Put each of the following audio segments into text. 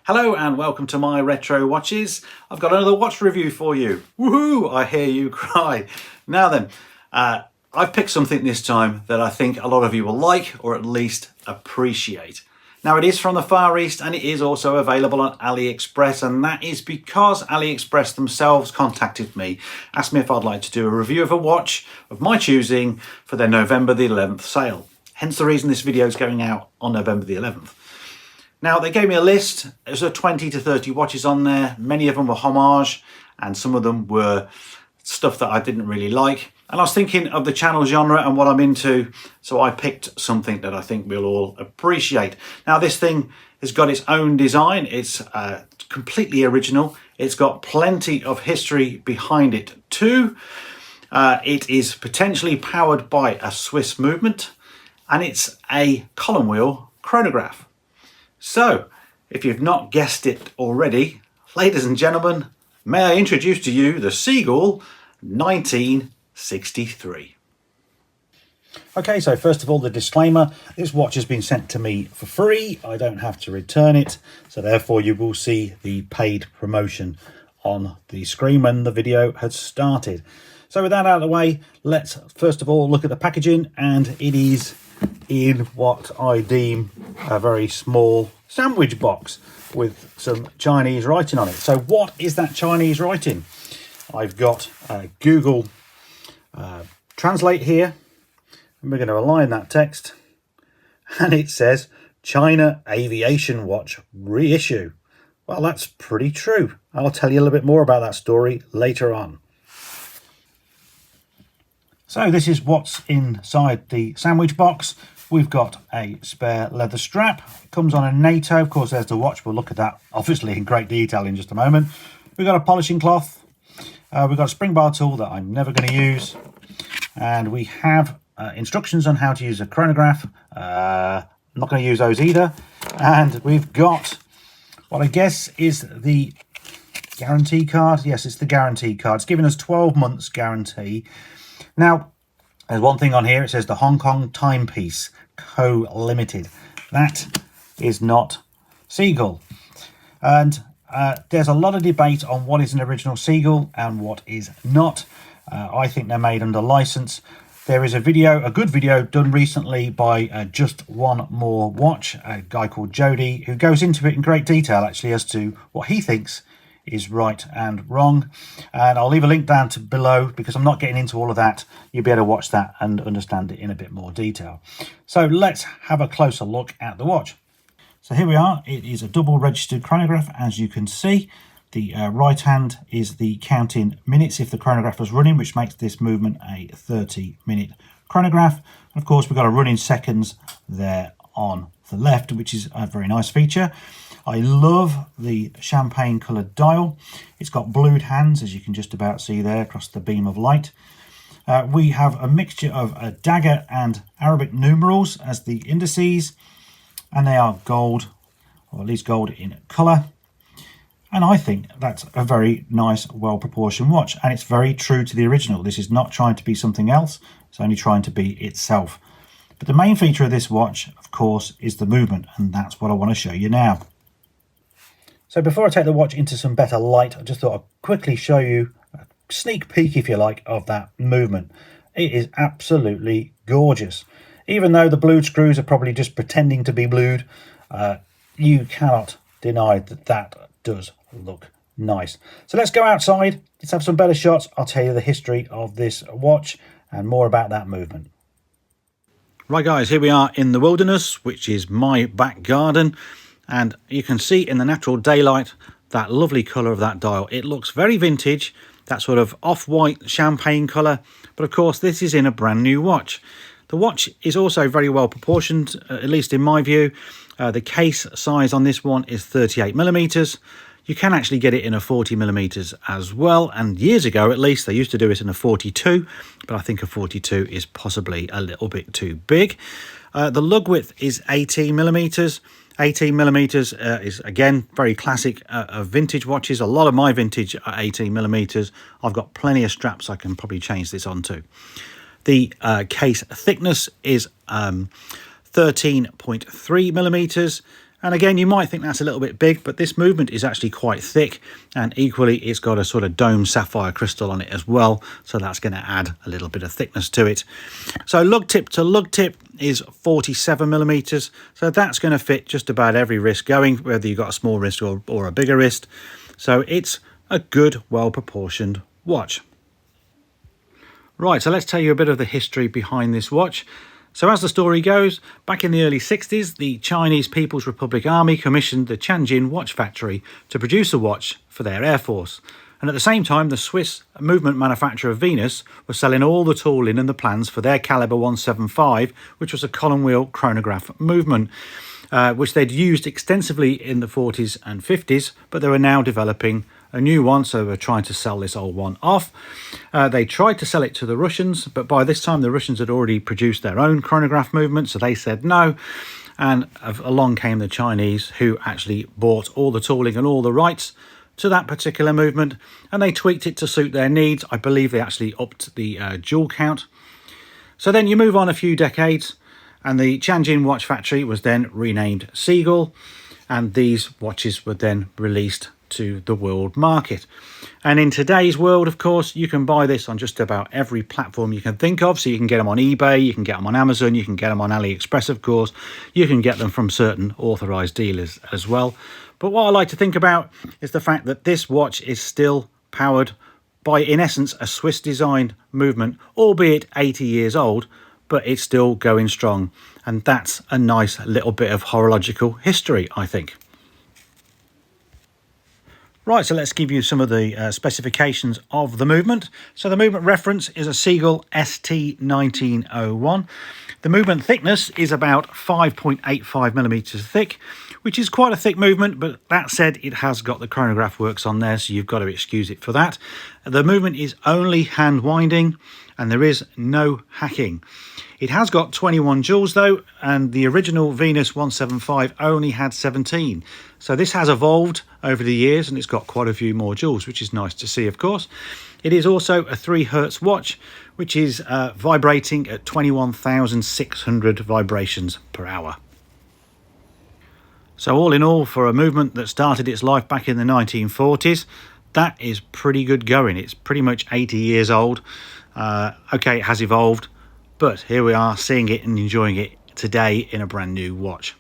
Hello and welcome to my retro watches. I've got another watch review for you. Woohoo! I hear you cry. Now then, I've picked something this time that I think a lot of you will like, or at least appreciate. Now it is from the Far East and it is also available on AliExpress, and that is because AliExpress themselves contacted me, asked me if I'd like to do a review of a watch of my choosing for their November the 11th sale. Hence the reason this video is going out on November the 11th. Now they gave me a list. There's 20 to 30 watches on there. Many of them were homage and some of them were stuff that I didn't really like. And I was thinking of the channel genre and what I'm into, so I picked something that I think we'll all appreciate. Now this thing has got its own design. It's completely original. It's got plenty of history behind it too. It is potentially powered by a Swiss movement, and it's a column wheel chronograph. So, if you've not guessed it already, ladies and gentlemen, may I introduce to you the Sea-Gull 1963. Okay, so first of all, the disclaimer. This watch has been sent to me for free. I don't have to return it, so therefore you will see the paid promotion on the screen when the video has started. So with that out of the way, let's first of all look at the packaging, and it is in what I deem a very small sandwich box with some Chinese writing on it. So what is that Chinese writing? I've got Google Translate here, and we're going to align that text, and it says China Aviation Watch reissue. Well, that's pretty true. I'll tell you a little bit more about that story later on. So this is what's inside the sandwich box. We've got a spare leather strap. It comes on a NATO. Of course, there's the watch. We'll look at that obviously in great detail in just a moment. We've got a polishing cloth. We've got a spring bar tool that I'm never going to use. And we have instructions on how to use a chronograph. I'm not going to use those either. And we've got what I guess is the guarantee card. Yes, it's the guarantee card. It's giving us 12 months guarantee. Now, there's one thing on here. It says the Hong Kong Timepiece Co. Limited. That is not Sea-Gull. And there's a lot of debate on what is an original Sea-Gull and what is not. I think they're made under license. There is a video, a good video done recently by Just One More Watch, a guy called Jody, who goes into it in great detail actually as to what he thinks is right and wrong, and I'll leave a link down to below because I'm not getting into all of that. You'll be able to watch that and understand it in a bit more detail. So let's have a closer look at the watch. So here we are. It is a double registered chronograph, as you can see. The right hand is the counting minutes if the chronograph was running, which makes this movement a 30-minute chronograph. And of course, we've got a running seconds there on the left, which is a very nice feature. I love the champagne coloured dial. It's got blued hands, as you can just about see there across the beam of light. We have a mixture of a dagger and Arabic numerals as the indices, and they are gold, or at least gold in colour. And I think that's a very nice, well-proportioned watch, and it's very true to the original. This is not trying to be something else, it's only trying to be itself. But the main feature of this watch, of course, is the movement, and that's what I want to show you now. So before I take the watch into some better light, I just thought I'd quickly show you a sneak peek, if you like, of that movement. It is absolutely gorgeous. Even though the blued screws are probably just pretending to be blued, you cannot deny that that does look nice. So let's go outside, let's have some better shots. I'll tell you the history of this watch and more about that movement. Right guys, here we are in the wilderness, which is my back garden. And you can see in the natural daylight that lovely colour of that dial. It looks very vintage, that sort of off-white champagne colour. But of course, this is in a brand new watch. The watch is also very well proportioned, at least in my view. The case size on this one is 38mm. You can actually get it in a 40mm as well. And years ago, at least, they used to do it in a 42. But I think a 42 is possibly a little bit too big. The lug width is 18mm. 18mm is, again, very classic of vintage watches. A lot of my vintage are 18mm. I've got plenty of straps I can probably change this onto. The case thickness is 13.3 millimeters. And again, you might think that's a little bit big, but this movement is actually quite thick, and equally it's got a sort of dome sapphire crystal on it as well, so that's going to add a little bit of thickness to it. So lug tip to lug tip is 47 millimeters, so that's going to fit just about every wrist going, whether you've got a small wrist or a bigger wrist. So it's a good, well proportioned watch. Right, so let's tell you a bit of the history behind this watch. So as the story goes, back in the early 60s, the Chinese People's Republic Army commissioned the Tianjin watch factory to produce a watch for their Air Force. And at the same time, the Swiss movement manufacturer Venus was selling all the tooling and the plans for their caliber 175, which was a column wheel chronograph movement, which they'd used extensively in the 40s and 50s, but they were now developing a new one, so they were trying to sell this old one off. They tried to sell it to the Russians, but by this time the Russians had already produced their own chronograph movement, so they said no. And along came the Chinese, who actually bought all the tooling and all the rights to that particular movement, and they tweaked it to suit their needs. I believe they actually upped the jewel count. So then you move on a few decades, and the Tianjin watch factory was then renamed Sea-Gull, and these watches were then released to the world market. And in today's world, of course, you can buy this on just about every platform you can think of. So you can get them on eBay, you can get them on Amazon, you can get them on AliExpress, of course. You can get them from certain authorized dealers as well. But what I like to think about is the fact that this watch is still powered by, in essence, a Swiss designed movement, albeit 80 years old, but it's still going strong. And that's a nice little bit of horological history, I think. Right, so let's give you some of the specifications of the movement. So the movement reference is a Sea-Gull ST1901. The movement thickness is about 5.85 millimeters thick, which is quite a thick movement, but that said, it has got the chronograph works on there, so you've got to excuse it for that. The movement is only hand winding, and there is no hacking. It has got 21 jewels though, and the original Venus 175 only had 17. So this has evolved over the years, and it's got quite a few more jewels, which is nice to see, of course. It is also a 3 Hertz watch, which is vibrating at 21,600 vibrations per hour. So all in all, for a movement that started its life back in the 1940s, that is pretty good going. It's pretty much 80 years old. Okay, it has evolved, but here we are seeing it and enjoying it today in a brand new watch.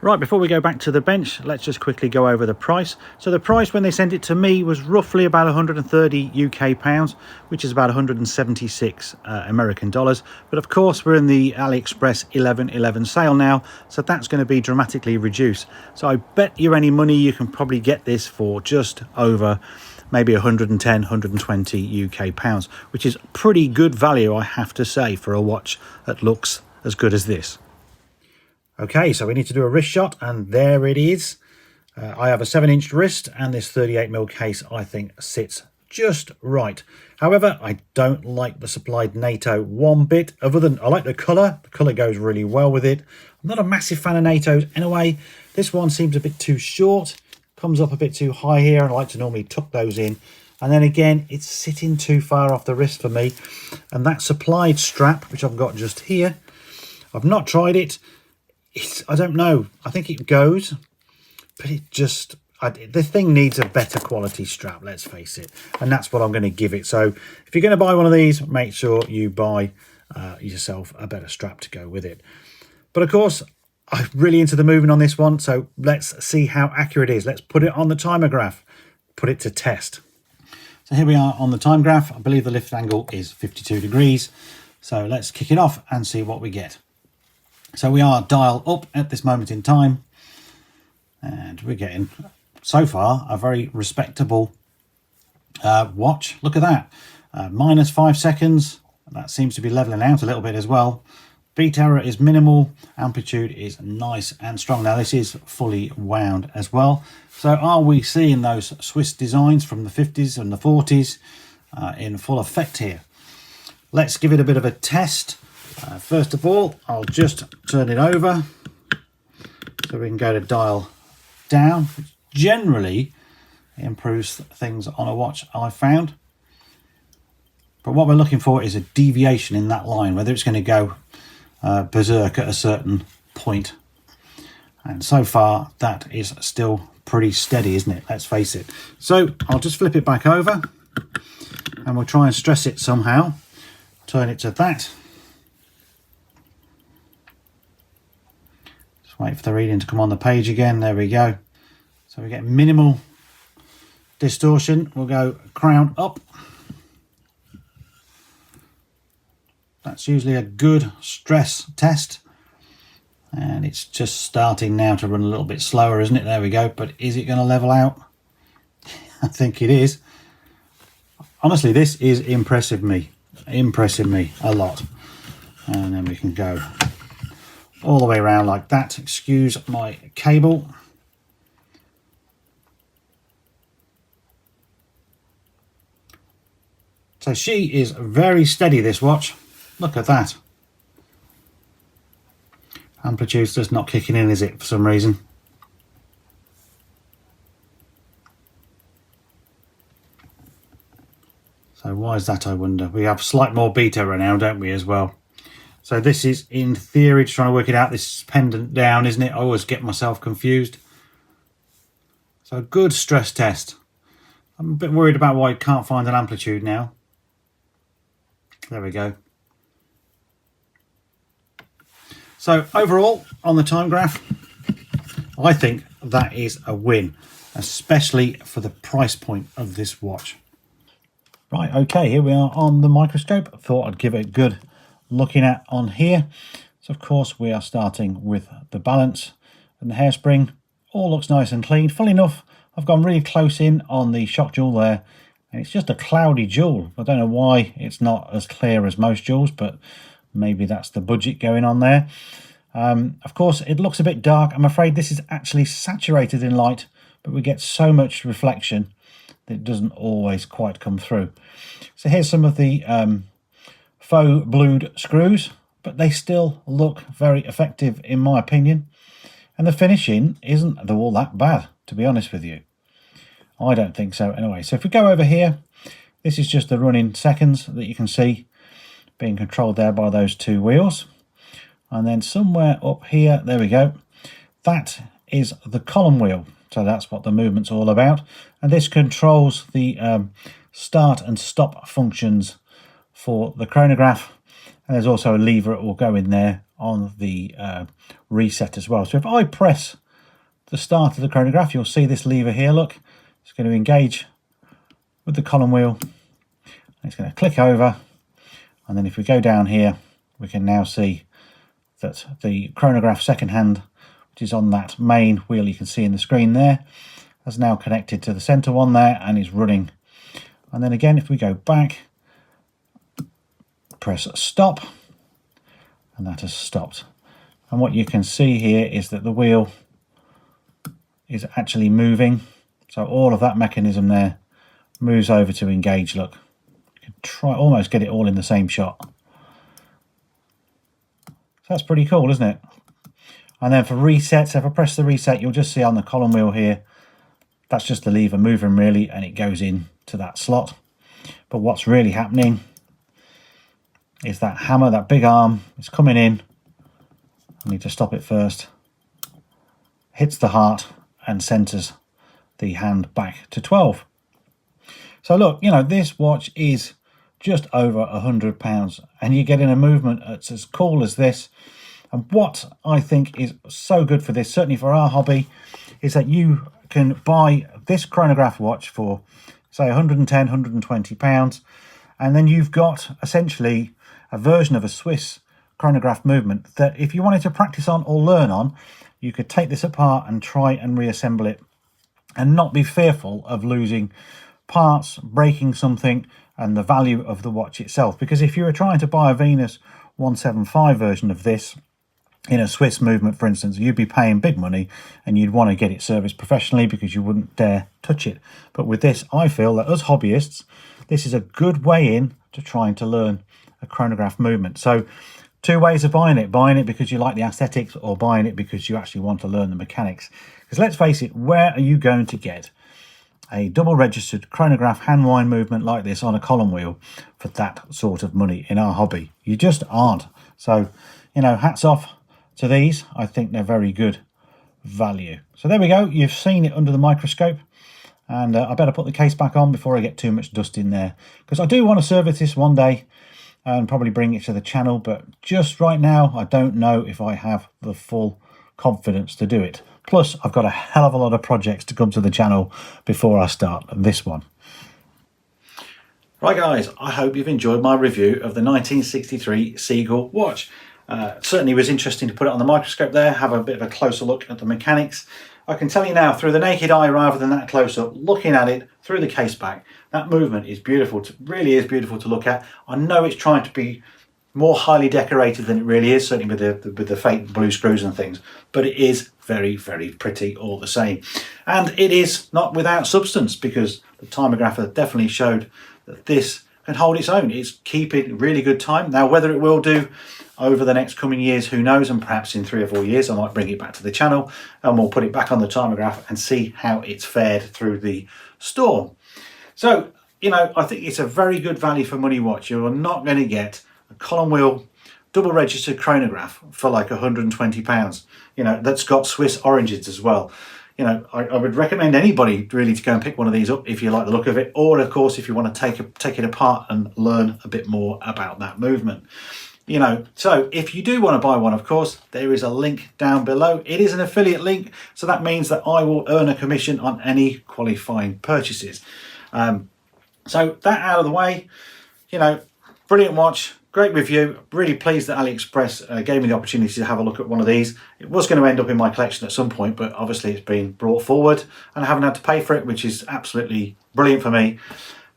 Right, before we go back to the bench, let's just quickly go over the price. So the price when they sent it to me was roughly about 130 UK pounds, which is about 176 American dollars. But of course, we're in the AliExpress 11/11 sale now, so that's going to be dramatically reduced. So I bet you any money you can probably get this for just over maybe 110, 120 UK pounds, which is pretty good value, I have to say, for a watch that looks as good as this. Okay, so we need to do a wrist shot, and there it is. I have a 7-inch wrist, and this 38mm case, I think, sits just right. However, I don't like the supplied NATO one bit, other than I like the colour. The colour goes really well with it. I'm not a massive fan of NATO's anyway. This one seems a bit too short, comes up a bit too high here, and I like to normally tuck those in. And then again, it's sitting too far off the wrist for me. And that supplied strap, which I've got just here, I've not tried it. I don't know. I think it goes, but it just, the thing needs a better quality strap, let's face it. And that's what I'm going to give it. So if you're going to buy one of these, make sure you buy yourself a better strap to go with it. But of course, I'm really into the movement on this one. So let's see how accurate it is. Let's put it on the timer graph, put it to test. So here we are on the time graph. I believe the lift angle is 52 degrees. So let's kick it off and see what we get. So we are dial up at this moment in time, and we're getting, so far, a very respectable watch. Look at that, minus 5 seconds. That seems to be leveling out a little bit as well. Beat error is minimal, amplitude is nice and strong. Now this is fully wound as well. So are we seeing those Swiss designs from the 50s and the 40s in full effect here? Let's give it a bit of a test. First of all, I'll just turn it over so we can go to dial down, which generally improves things on a watch, I've found. But what we're looking for is a deviation in that line, whether it's going to go berserk at a certain point. And so far, that is still pretty steady, isn't it? Let's face it. So I'll just flip it back over and we'll try and stress it somehow. Turn it to that. Just wait for the reading to come on the page again. There we go. So we get minimal distortion. We'll go crown up. That's usually a good stress test. And it's just starting now to run a little bit slower, isn't it? There we go. But is it going to level out? I think it is. Honestly, this is impressing me a lot. And then we can go all the way around like that. Excuse my cable. So she is very steady, this watch. Look at that. Amplitude's just not kicking in, is it, for some reason? So why is that, I wonder? We have slight more beta right now, don't we, as well? So this is, in theory, trying to work it out. This is pendant down, isn't it? I always get myself confused. So a good stress test. I'm a bit worried about why I can't find an amplitude now. There we go. So overall, on the time graph, I think that is a win, especially for the price point of this watch. Right, okay, here we are on the microscope. Thought I'd give it a good looking at on here. So of course we are starting with the balance and the hairspring. All looks nice and clean. Funnily enough, I've gone really close in on the shock jewel there, and it's just a cloudy jewel. I don't know why it's not as clear as most jewels, but maybe that's the budget going on there. Of course, it looks a bit dark. I'm afraid this is actually saturated in light, but we get so much reflection that it doesn't always quite come through. So here's some of the faux blued screws, but they still look very effective in my opinion. And the finishing isn't all that bad, to be honest with you. I don't think so anyway. So if we go over here, this is just the running seconds that you can see being controlled there by those two wheels. And then somewhere up here, there we go. That is the column wheel. So that's what the movement's all about. And this controls the start and stop functions for the chronograph. And there's also a lever that will go in there on the reset as well. So if I press the start of the chronograph, you'll see this lever here, look. It's going to engage with the column wheel. It's going to click over. And then if we go down here, we can now see that the chronograph second hand, which is on that main wheel you can see in the screen there, has now connected to the center one there and is running. And then again, if we go back, press stop, and that has stopped. And what you can see here is that the wheel is actually moving. So all of that mechanism there moves over to engage, look. You can try almost get it all in the same shot. So that's pretty cool, isn't it? And then for resets, if I press the reset, you'll just see on the column wheel here, that's just the lever moving really, and it goes in to that slot. But what's really happening is that hammer, that big arm, is coming in. I need to stop it first. Hits the heart and centers the hand back to 12. So look, you know, this watch is just over £100 and you're getting a movement that's as cool as this. And what I think is so good for this, certainly for our hobby, is that you can buy this chronograph watch for say £110, £120, and then you've got essentially a version of a Swiss chronograph movement that if you wanted to practice on or learn on, you could take this apart and try and reassemble it and not be fearful of losing parts, breaking something, and the value of the watch itself. Because if you were trying to buy a Venus 175 version of this in a Swiss movement, for instance, you'd be paying big money and you'd want to get it serviced professionally because you wouldn't dare touch it. But with this, I feel that as hobbyists, this is a good way in to trying to learn a chronograph movement. So two ways of buying it because you like the aesthetics, or buying it because you actually want to learn the mechanics. Because let's face it, where are you going to get a double registered chronograph hand wind movement like this on a column wheel for that sort of money in our hobby? You just aren't. So you know, hats off to these. I think they're very good value. So there we go. You've seen it under the microscope. And I better put the case back on before I get too much dust in there, because I do want to service this one day and probably bring it to the channel, but just right now I don't know if I have the full confidence to do it. Plus I've got a hell of a lot of projects to come to the channel before I start this one. Right guys, I hope you've enjoyed my review of the 1963 Sea-Gull watch. Certainly was interesting to put it on the microscope there, have a bit of a closer look at the mechanics. I can tell you now, through the naked eye rather than that close-up, looking at it through the case back, that movement is beautiful, really is beautiful to look at. I know it's trying to be more highly decorated than it really is, certainly with the fake blue screws and things, but it is very, very pretty all the same. And it is not without substance, because the timographer definitely showed that this can hold its own. It's keeping really good time. Now, whether it will do over the next coming years, who knows, and perhaps in 3 or 4 years I might bring it back to the channel and we'll put it back on the timograph and see how it's fared through the storm. So, you know, I think it's a very good value for money watch. You're not going to get a column wheel double registered chronograph for like £120, you know, that's got Swiss origins as well. You know, I would recommend anybody really to go and pick one of these up if you like the look of it, or of course if you want to take it apart and learn a bit more about that movement. You know, so if you do want to buy one, of course, there is a link down below. It is an affiliate link, so that means that I will earn a commission on any qualifying purchases. So that out of the way, you know, brilliant watch, great review. Really pleased that AliExpress gave me the opportunity to have a look at one of these. It was going to end up in my collection at some point, but obviously it's been brought forward and I haven't had to pay for it, which is absolutely brilliant for me.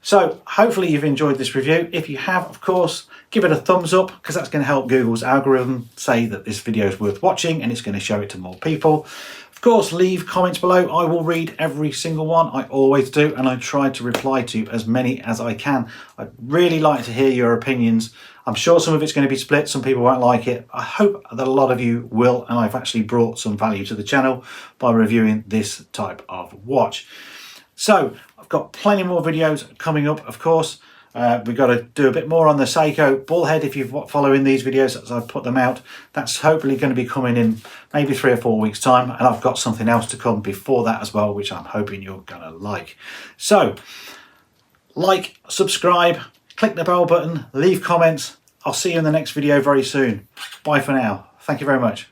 So hopefully you've enjoyed this review. If you have, of course, give it a thumbs up, because that's going to help Google's algorithm say that this video is worth watching and it's going to show it to more people. Of course, leave comments below. I will read every single one. I always do, and I try to reply to as many as I can. I'd really like to hear your opinions. I'm sure some of it's going to be split. Some people won't like it. I hope that a lot of you will, and I've actually brought some value to the channel by reviewing this type of watch. So I've got plenty more videos coming up, of course. We've got to do a bit more on the Seiko bullhead. If you're following these videos as I put them out, that's hopefully going to be coming in maybe 3 or 4 weeks time, and I've got something else to come before that as well, which I'm hoping you're going to like. So like, subscribe, click the bell button, leave comments. I'll see you in the next video very soon. Bye for now. Thank you very much.